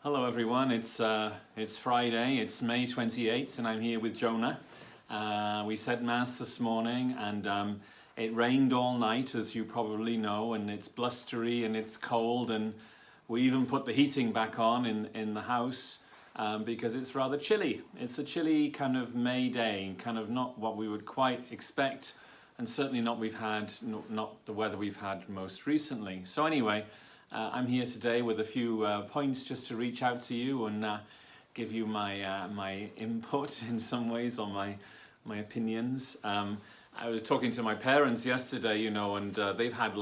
Hello everyone, it's Friday, it's May 28th and I'm here with Jonah. We said Mass this morning and it rained all night, as you probably know, and it's blustery and it's cold, and we even put the heating back on in the house because it's rather chilly. It's a chilly kind of May day, kind of not what we would quite expect, and certainly not the weather we've had most recently. So anyway, I'm here today with a few points just to reach out to you and give you my input in some ways, or my opinions. I was talking to my parents yesterday, and they've had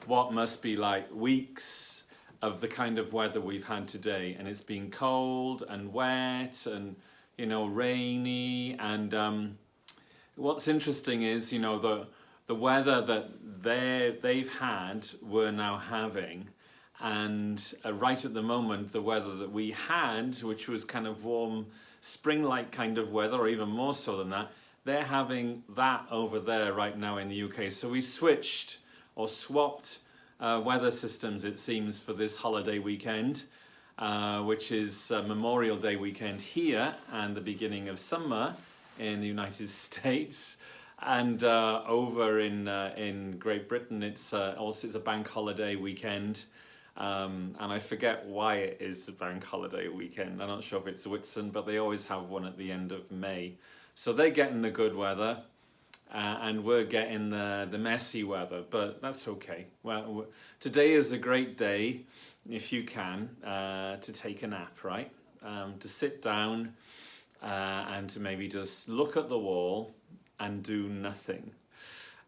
what must be weeks of the kind of weather we've had today, and it's been cold and wet and rainy. And what's interesting is the weather that they've had, we're now having, and right at the moment the weather that we had, which was kind of warm spring-like kind of weather, or even more so than that, they're having that over there right now in the UK. So we switched or swapped weather systems, it seems, for this holiday weekend, which is Memorial Day weekend here and the beginning of summer in the United States. And over in Great Britain, it's a bank holiday weekend, and I forget why it is a bank holiday weekend. I'm not sure if it's Whitsun, but they always have one at the end of May. So they're getting the good weather, and we're getting the messy weather, but that's okay. Well, today is a great day, if you can, to take a nap, right? To sit down and to maybe just look at the wall and do nothing.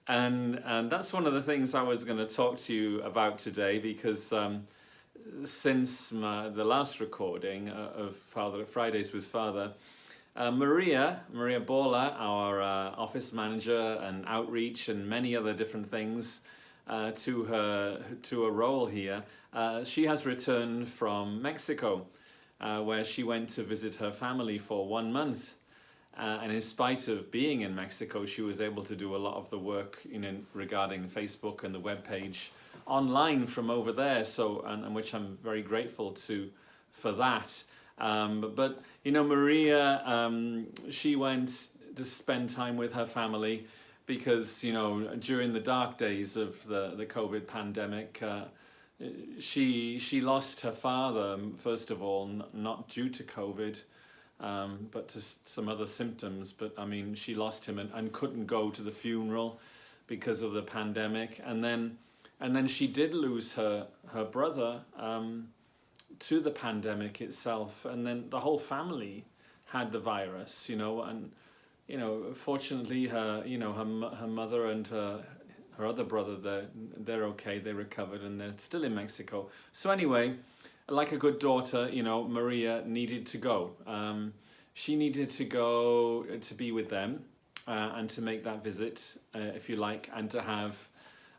And that's one of the things I was going to talk to you about today, because since the last recording of Fridays with Father, Maria Borla, our office manager and outreach and many other different things to her role here, she has returned from Mexico, where she went to visit her family for 1 month. And in spite of being in Mexico, she was able to do a lot of the work regarding Facebook and the webpage online from over there. So, and which I'm very grateful for that. But Maria, she went to spend time with her family because during the dark days of the COVID pandemic, she lost her father, first of all, not due to COVID, but to some other symptoms. But I mean, she lost him and couldn't go to the funeral because of the pandemic. And then she did lose her brother to the pandemic itself. And then the whole family had the virus, and fortunately her mother and her other brother, they're okay, they recovered, and they're still in Mexico. So anyway, like a good daughter, Maria needed to go. She needed to go to be with them and to make that visit, if you like, and to have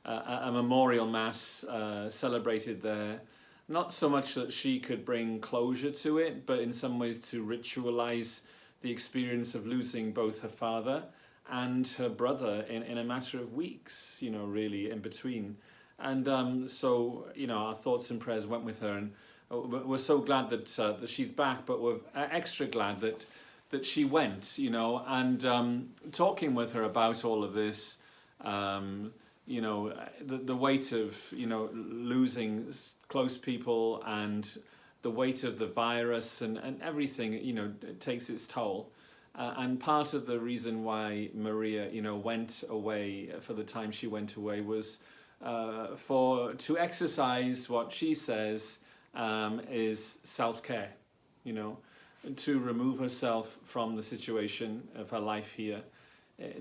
a memorial mass celebrated there. Not so much that she could bring closure to it, but in some ways to ritualize the experience of losing both her father and her brother in a matter of weeks, really in between. And so, our thoughts and prayers went with her, and we're so glad that she's back, but we're extra glad that she went, and talking with her about all of this, the weight of, losing close people, and the weight of the virus and everything, it takes its toll. And part of the reason why Maria, went away for the time she went away was to exercise what she says is self-care, to remove herself from the situation of her life here,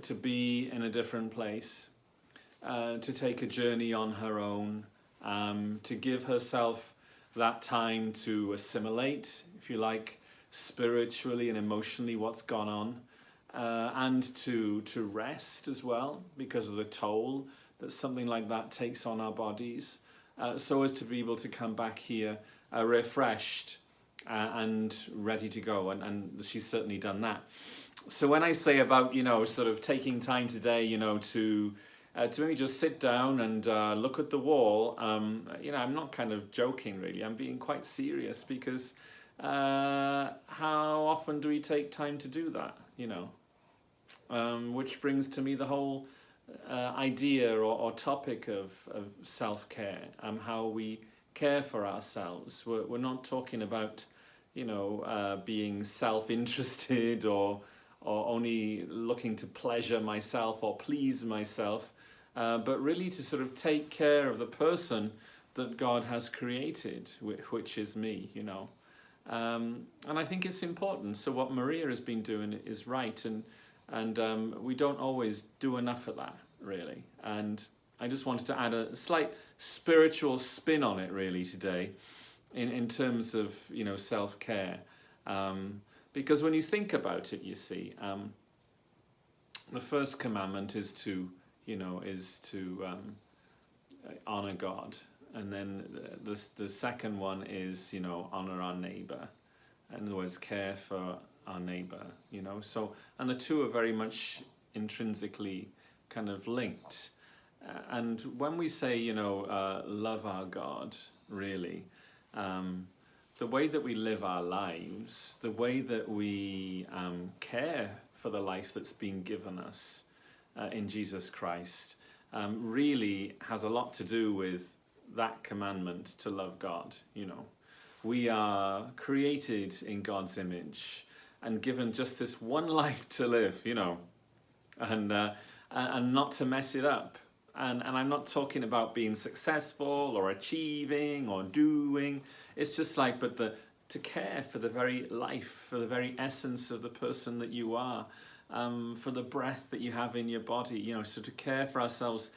to be in a different place, to take a journey on her own, to give herself that time to assimilate, if you like, spiritually and emotionally what's gone on, and to rest as well, because of the toll that something like that takes on our bodies, so as to be able to come back here refreshed and ready to go, and she's certainly done that. So when I say about sort of taking time today to to maybe just sit down and look at the wall. I'm not kind of joking really. I'm being quite serious because how often do we take time to do that? Which brings to me the whole idea or topic of self-care, how we care for ourselves. We're not talking about, being self-interested or only looking to pleasure myself or please myself, but really to sort of take care of the person that God has created, which is me, And I think it's important. So what Maria has been doing is right, and we don't always do enough of that, really. And I just wanted to add a slight spiritual spin on it, really, today, in terms of, self-care. Because when you think about it, you see, the first commandment is to honor God. And then the second one is, honor our neighbor. In other words, care for our neighbor, So, and the two are very much intrinsically kind of linked. And when we say, love our God, really, the way that we live our lives, the way that we care for the life that's been given us in Jesus Christ, really has a lot to do with that commandment to love God. We are created in God's image and given just this one life to live, and not to mess it up. And I'm not talking about being successful or achieving or doing. It's just like, to care for the very life, for the very essence of the person that you are, for the breath that you have in your body, so to care for ourselves,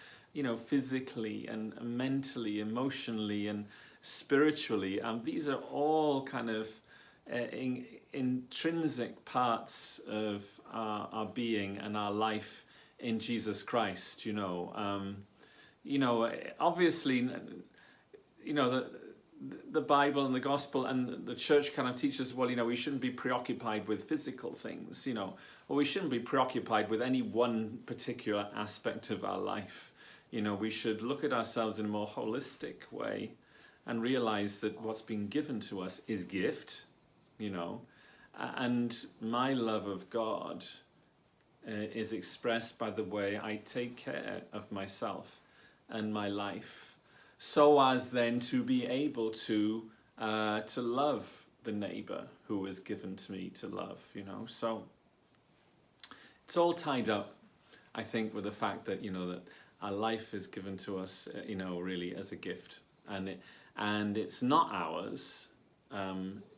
physically and mentally, emotionally and spiritually. These are all kind of intrinsic parts of our being and our life in Jesus Christ. Obviously, the Bible and the gospel and the church kind of teaches, we shouldn't be preoccupied with physical things, or we shouldn't be preoccupied with any one particular aspect of our life. We should look at ourselves in a more holistic way and realize that what's been given to us is gift, and my love of God is expressed by the way I take care of myself and my life, so as then to be able to love the neighbor who is given to me to love. So it's all tied up, I think, with the fact that that our life is given to us, really as a gift, and it's not ours.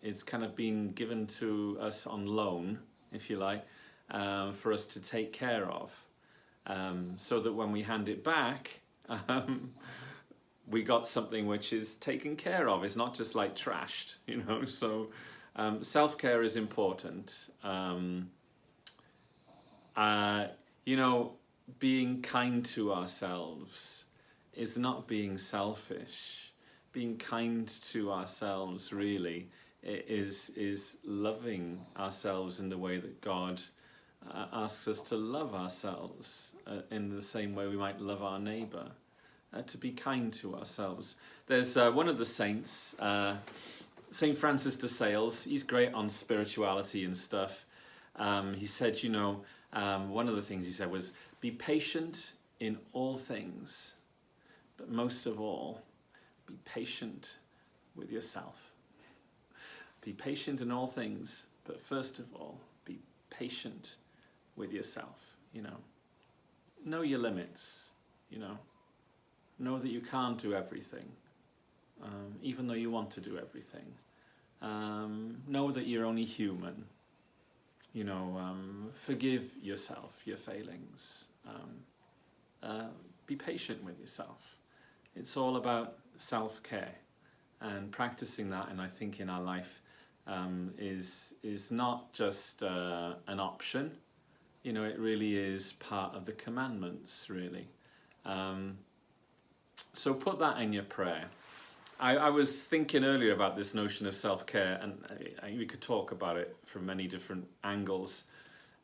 It's kind of been given to us on loan, if you like, for us to take care of, so that when we hand it back, we got something which is taken care of. It's not just like trashed, So self-care is important. Being kind to ourselves is not being selfish. Being kind to ourselves really is loving ourselves in the way that God asks us to love ourselves, in the same way we might love our neighbor, to be kind to ourselves. There's one of the saints, St. Francis de Sales. He's great on spirituality and stuff. He said, one of the things he said was, be patient in all things, but most of all, be patient with yourself. Be patient in all things, but first of all, be patient with yourself. Know your limits. Know that you can't do everything, even though you want to do everything. Know that you're only human. Forgive yourself your failings. Be patient with yourself. It's all about self-care, and practicing that, and I think in our life, is not just an option. It really is part of the commandments, really. So put that in your prayer. I was thinking earlier about this notion of self-care, and we could talk about it from many different angles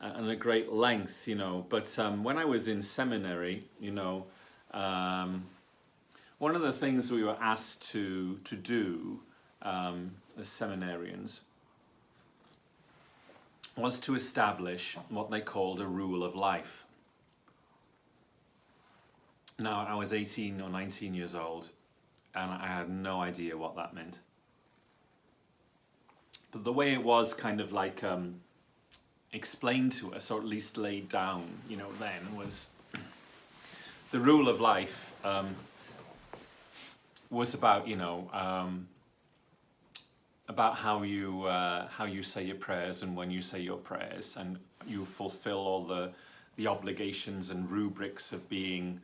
and at great length, but when I was in seminary, One of the things we were asked to do as seminarians was to establish what they called a rule of life. Now, I was 18 or 19 years old, and I had no idea what that meant. But the way it was kind of like explained to us, or at least laid down, then, was the rule of life was about, about how you say your prayers and when you say your prayers, and you fulfill all the obligations and rubrics of being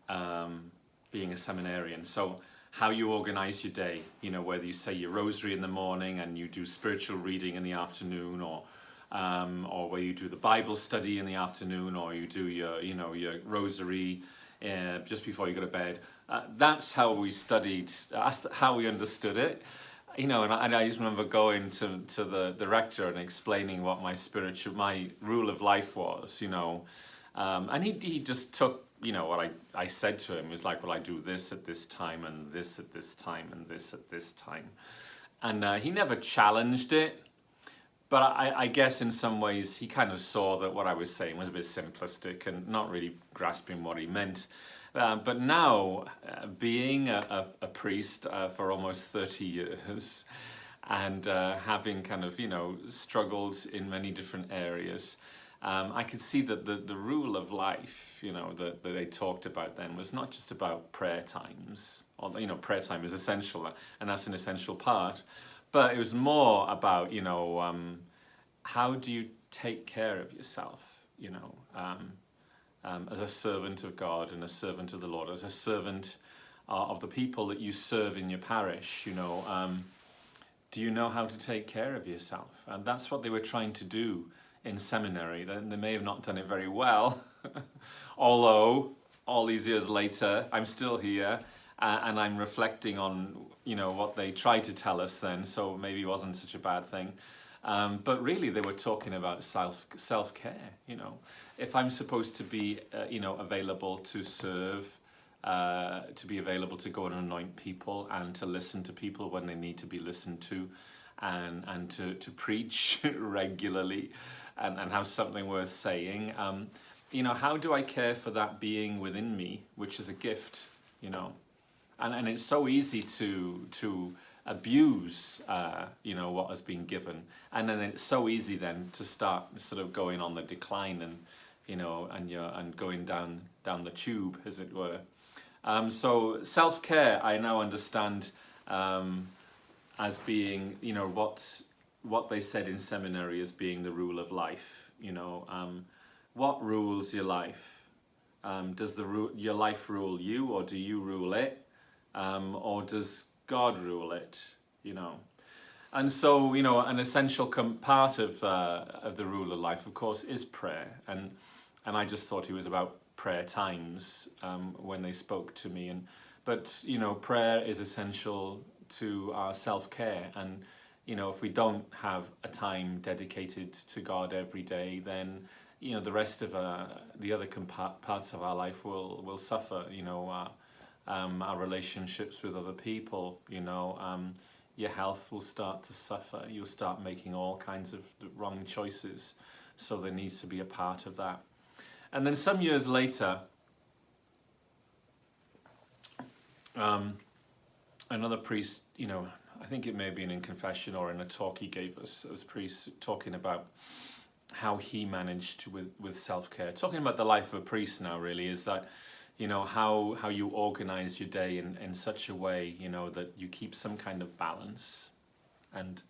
a seminarian. So how you organize your day, whether you say your rosary in the morning and you do spiritual reading in the afternoon, or where you do the Bible study in the afternoon, or you do your rosary just before you go to bed. That's how we studied. That's how we understood it. And I just remember going to the rector and explaining what my rule of life was, and he just took, what I said to him. Was like, well, I do this at this time, and this at this time, and this at this time. And he never challenged it, but I guess in some ways he kind of saw that what I was saying was a bit simplistic and not really grasping what he meant. But now, being a priest for almost 30 years, and having kind of, struggled in many different areas, I could see that the rule of life, that they talked about then, was not just about prayer times. Or, prayer time is essential, and that's an essential part. But it was more about, how do you take care of yourself, as a servant of God and a servant of the Lord, as a servant of the people that you serve in your parish, do you know how to take care of yourself? And that's what they were trying to do in seminary. They may have not done it very well, although all these years later, I'm still here, and I'm reflecting on, what they tried to tell us then, so maybe it wasn't such a bad thing. But really, they were talking about self-care, If I'm supposed to be, available to serve, to be available to go and anoint people and to listen to people when they need to be listened to, and to preach regularly and have something worth saying, how do I care for that being within me, which is a gift, And it's so easy to abuse, what has been given, and then it's so easy then to start sort of going on the decline and and going down the tube, as it were. So self-care, I now understand as being, what they said in seminary as being the rule of life. What rules your life? Does your life rule you, or do you rule it, or does God rule it? And so, an essential part of the rule of life, of course, is prayer. And I just thought it was about prayer times when they spoke to me. But prayer is essential to our self-care. And, if we don't have a time dedicated to God every day, then, the rest of the other parts of our life will suffer, our relationships with other people, your health will start to suffer. You'll start making all kinds of wrong choices. So there needs to be a part of that. And then some years later, another priest, I think it may have been in confession or in a talk he gave us as priest, talking about how he managed with self-care. Talking about the life of a priest now, really, is that, how you organize your day in such a way, that you keep some kind of balance. And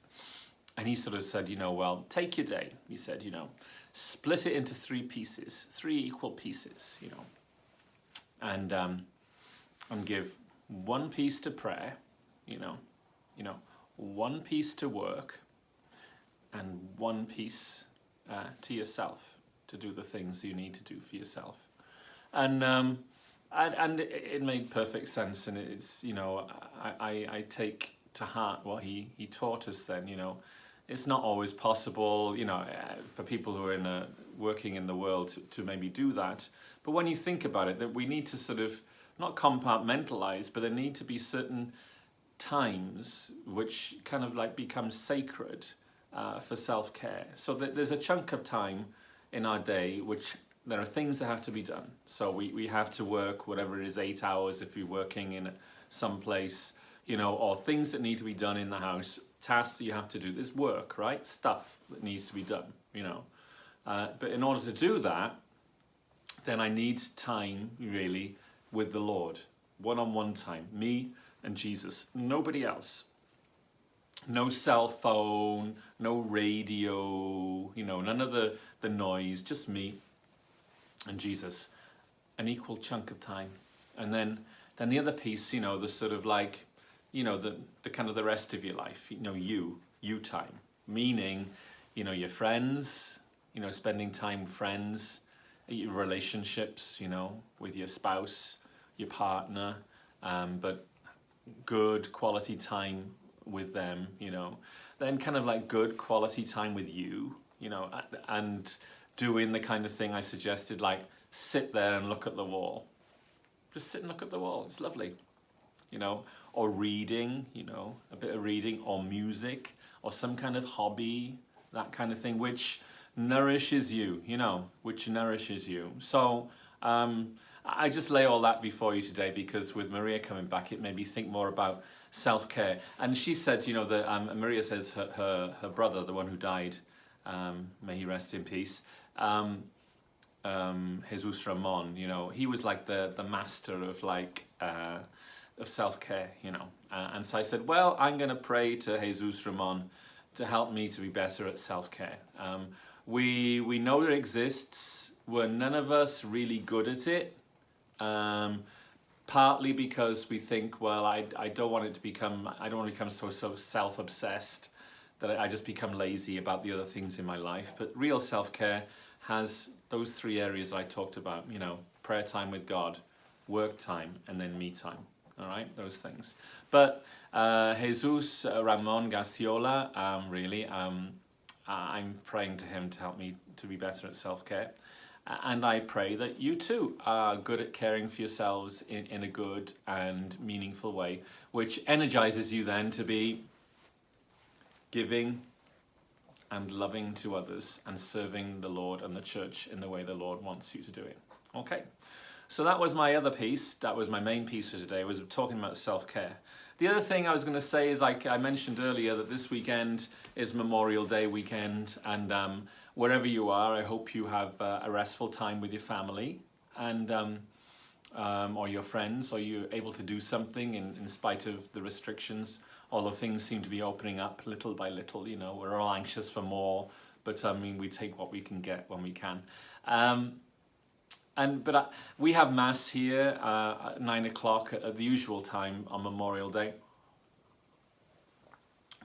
he sort of said, well, take your day. He said, split it into 3 pieces, 3 equal pieces, and give 1 piece to prayer, 1 piece to work, and 1 piece to yourself, to do the things you need to do for yourself. And it made perfect sense, and it's, I take to heart what he taught us then. It's not always possible, for people who are working in the world to maybe do that. But when you think about it, that we need to sort of not compartmentalized, but there need to be certain times which kind of like become sacred for self-care. So there's a chunk of time in our day which there are things that have to be done. So we have to work, whatever it is, 8 hours if you're working in some place, you know, or things that need to be done in the house, tasks that you have to do. There's work, right? Stuff that needs to be done, you know. But in order to do that, then I need time, really, with the Lord. One-on-one time. Me and Jesus. Nobody else. No cell phone, no radio, you know, none of the noise, just me and Jesus. An equal chunk of time. And then the other piece, you know, the sort of like, you know, the kind of the rest of your life, you know, you time. Meaning, you know, your friends, you know, spending time with friends, your relationships, you know, with your spouse, your partner, but good quality time with them, you know. Then kind of like good quality time with you, you know, and doing the kind of thing I suggested, like sit there and look at the wall. Just sit and look at the wall. It's lovely, you know. Or reading, you know, a bit of reading, or music, or some kind of hobby, that kind of thing, which nourishes you, you know, which nourishes you. So I just lay all that before you today, because with Maria coming back, it made me think more about self-care. And she said, you know, that Maria says her brother, the one who died, may he rest in peace, Jesus Ramon, you know, he was like the master of like of self-care, you know. And so I said, well, I'm going to pray to Jesus Ramon to help me to be better at self-care. We know it exists. We're none of us really good at it. Partly because we think, well, I don't want to become so self-obsessed that I just become lazy about the other things in my life. But real self-care has those 3 areas I talked about, you know, prayer time with God, work time, and then me time. All right, those things. But Jesus Ramon Garciola, really, I'm praying to him to help me to be better at self-care. And I pray that you too are good at caring for yourselves in a good and meaningful way, which energizes you then to be giving and loving to others and serving the Lord and the church in the way the Lord wants you to do it. Okay. So that was my other piece. That was my main piece for today, was talking about self-care. The other thing I was going to say is, like I mentioned earlier, that this weekend is Memorial Day weekend, and wherever you are, I hope you have a restful time with your family and or your friends, or you're able to do something in spite of the restrictions, although things seem to be opening up little by little. You know, we're all anxious for more, but I mean, we take what we can get when we can. But we have Mass here at 9 o'clock at the usual time on Memorial Day.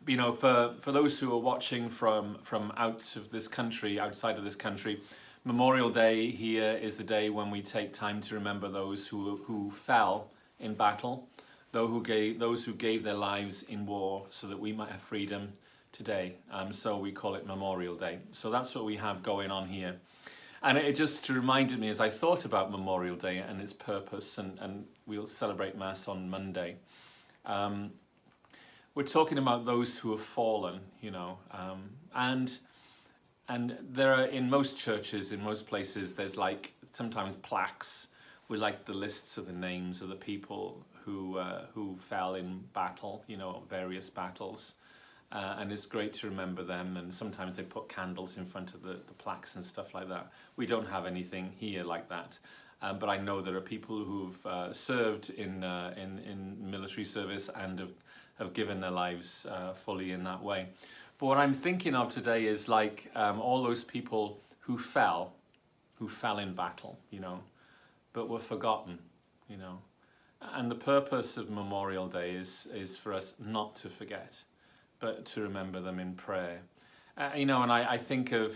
You know, for those who are watching from outside of this country, Memorial Day here is the day when we take time to remember those who fell in battle, those who gave their lives in war so that we might have freedom today. So we call it Memorial Day. So that's what we have going on here. And it just reminded me as I thought about Memorial Day and its purpose, and we'll celebrate Mass on Monday. We're talking about those who have fallen, you know, and there are, in most churches, in most places, there's like sometimes plaques with like the lists of the names of the people who fell in battle, you know, various battles. And it's great to remember them, and sometimes they put candles in front of the plaques and stuff like that. We don't have anything here like that, but I know there are people who've served in military service and have given their lives fully in that way. But what I'm thinking of today is like all those people who fell in battle, you know, but were forgotten, you know. And the purpose of Memorial Day is for us not to forget, but to remember them in prayer. You know, and I think of,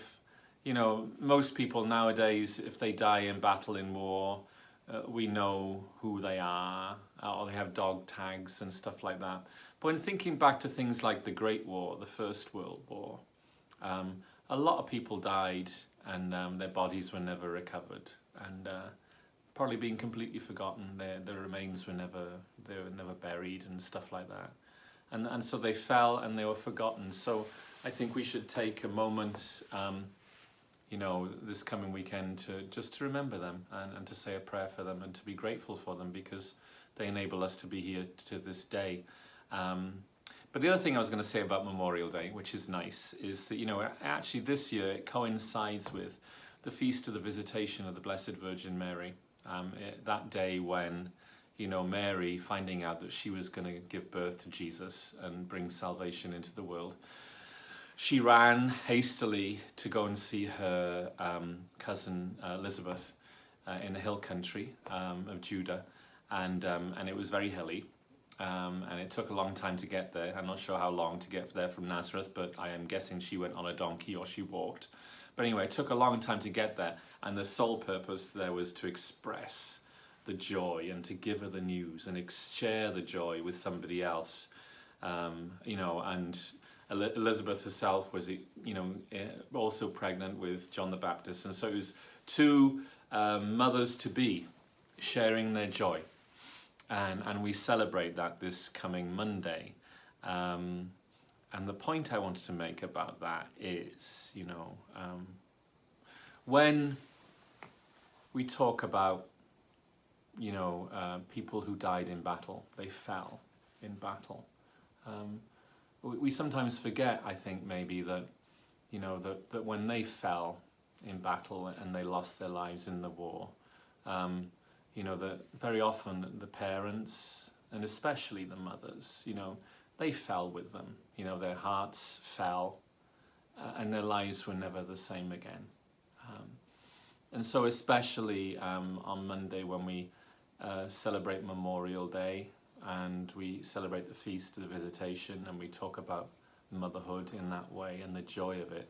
you know, most people nowadays, if they die in battle in war, we know who they are, or they have dog tags and stuff like that. But when thinking back to things like the Great War, the First World War, a lot of people died and their bodies were never recovered. And probably been completely forgotten. Their remains were never buried and stuff like that, and so they fell and they were forgotten. So I think we should take a moment, this coming weekend to remember them and to say a prayer for them and to be grateful for them, because they enable us to be here to this day. But the other thing I was going to say about Memorial Day, which is nice, is that, actually this year it coincides with the Feast of the Visitation of the Blessed Virgin Mary. That day when, Mary, finding out that she was going to give birth to Jesus and bring salvation into the world, she ran hastily to go and see her cousin Elizabeth in the hill country of Judah, and it was very hilly. And it took a long time to get there. I'm not sure how long to get there from Nazareth, but I am guessing she went on a donkey or she walked. But anyway, it took a long time to get there, and the sole purpose there was to express the joy and to give her the news and share the joy with somebody else. And Elizabeth herself was, also pregnant with John the Baptist, and so it was two mothers-to-be sharing their joy. And we celebrate that this coming Monday. And the point I wanted to make about that is, when we talk about, people who died in battle, they fell in battle. We sometimes forget, I think, maybe that, that when they fell in battle and they lost their lives in the war, that very often the parents, and especially the mothers, they fell with them. Their hearts fell, and their lives were never the same again. And so especially on Monday when we celebrate Memorial Day and we celebrate the Feast of the Visitation and we talk about motherhood in that way and the joy of it,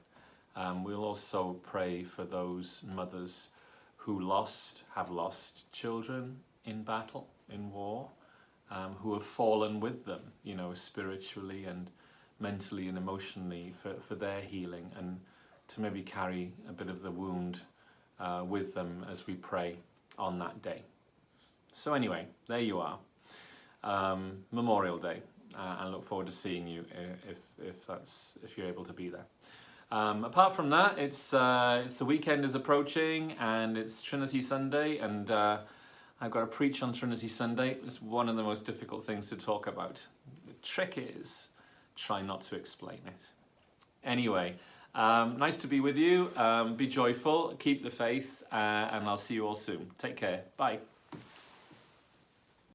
we'll also pray for those mothers who have lost children in battle, in war, who have fallen with them, spiritually and mentally and emotionally for their healing, and to maybe carry a bit of the wound with them as we pray on that day. So anyway, there you are, Memorial Day, and I look forward to seeing you if you're able to be there. Apart from that, it's the weekend is approaching and it's Trinity Sunday, and I've got to preach on Trinity Sunday. It's one of the most difficult things to talk about. The trick is try not to explain it. Anyway, nice to be with you. Be joyful, keep the faith, and I'll see you all soon. Take care. Bye.